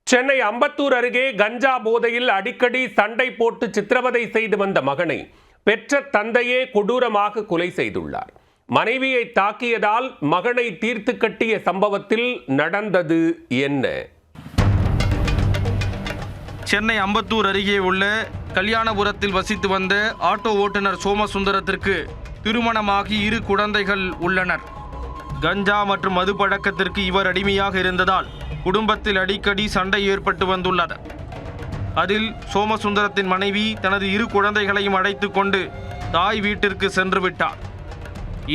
சென்னை அம்பத்தூர் அருகே கஞ்சா போதையில் அடிக்கடி சண்டை போட்டு சித்திரவதை செய்து வந்த மகனை பெற்ற தந்தையே கொடூரமாக கொலை செய்துள்ளார். மனைவியை தாக்கியதால் மகனை தீர்த்து கட்டிய சம்பவத்தில் நடந்தது என்ன? சென்னை அம்பத்தூர் அருகே உள்ள கல்யாணபுரத்தில் வசித்து வந்த ஆட்டோ ஓட்டுநர் சோமசுந்தரத்திற்கு திருமணமாகி 2 குழந்தைகள் உள்ளனர். கஞ்சா மற்றும் மது பழக்கத்திற்கு இவர் அடிமையாக இருந்ததால் குடும்பத்தில் அடிக்கடி சண்டை ஏற்பட்டு வந்துள்ளது. அதில் சோமசுந்தரத்தின் மனைவி தனது 2 குழந்தைகளையும் அழைத்து கொண்டு தாய் வீட்டிற்கு சென்று விட்டார்.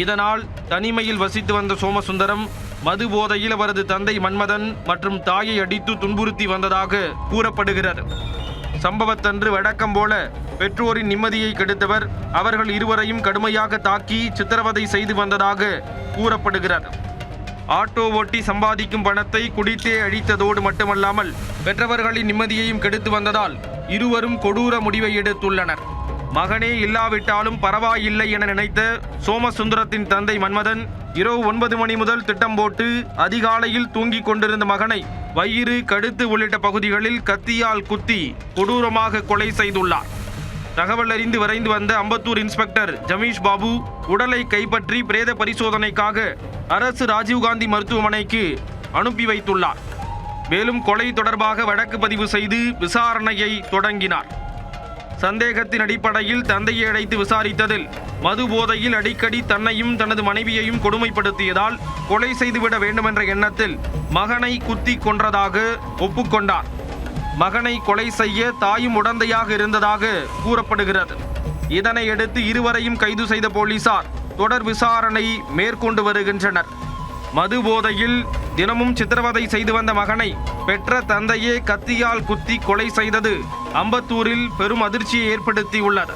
இதனால் தனிமையில் வசித்து வந்த சோமசுந்தரம் மது போதையில் அவரது தந்தை மன்மதன் மற்றும் தாயை அடித்து துன்புறுத்தி வந்ததாக கூறப்படுகிறது. சம்பவத்தன்று வழக்கம் போல பெற்றோரின் நிம்மதியை கெடுத்தவர் அவர்கள் இருவரையும் கடுமையாக தாக்கி சித்திரவதை செய்து வந்ததாக கூறப்படுகிறது. ஆட்டோ ஓட்டி சம்பாதிக்கும் பணத்தை குடித்தே அழித்ததோடு மட்டுமல்லாமல் பெற்றவர்களின் நிம்மதியையும் கெடுத்து வந்ததால் இருவரும் கொடூர முடிவை எடுத்துள்ளனர். மகனே இல்லாவிட்டாலும் பரவாயில்லை என நினைத்த சோமசுந்தரத்தின் தந்தை மன்மதன் இரவு 9 மணி முதல் திட்டம் போட்டு அதிகாலையில் தூங்கிக் கொண்டிருந்த மகனை வயிறு, கழுத்து உள்ளிட்ட பகுதிகளில் கத்தியால் குத்தி கொடூரமாக கொலை செய்துள்ளார். தகவல் அறிந்து விரைந்து வந்த அம்பத்தூர் இன்ஸ்பெக்டர் ஜமீஷ் பாபு உடலை கைப்பற்றி பிரேத பரிசோதனைக்காக அரசு ராஜீவ்காந்தி மருத்துவமனைக்கு அனுப்பி வைத்துள்ளார். மேலும் கொலை தொடர்பாக வழக்கு பதிவு செய்து விசாரணையை தொடங்கினார். சந்தேகத்தின் அடிப்படையில் தந்தையை அழைத்து விசாரித்ததில் மது போதையில் அடிக்கடி தன்னையும் தனது மனைவியையும் கொடுமைப்படுத்தியதால் கொலை செய்துவிட வேண்டுமென்ற எண்ணத்தில் மகனை குத்தி கொன்றதாக ஒப்புக்கொண்டார். மகனை கொலை செய்ய தாயும் உடந்தையாக இருந்ததாக கூறப்படுகிறது. இதனையடுத்து இருவரையும் கைது செய்த போலீசார் தொடர் விசாரணை மேற்கொண்டு வருகின்றனர். மது போதையில் தினமும் சித்திரவதை செய்து வந்த மகனை பெற்ற தந்தையே கத்தியால் குத்தி கொலை செய்தது அம்பத்தூரில் பெரும் அதிர்ச்சியை ஏற்படுத்தியுள்ளது.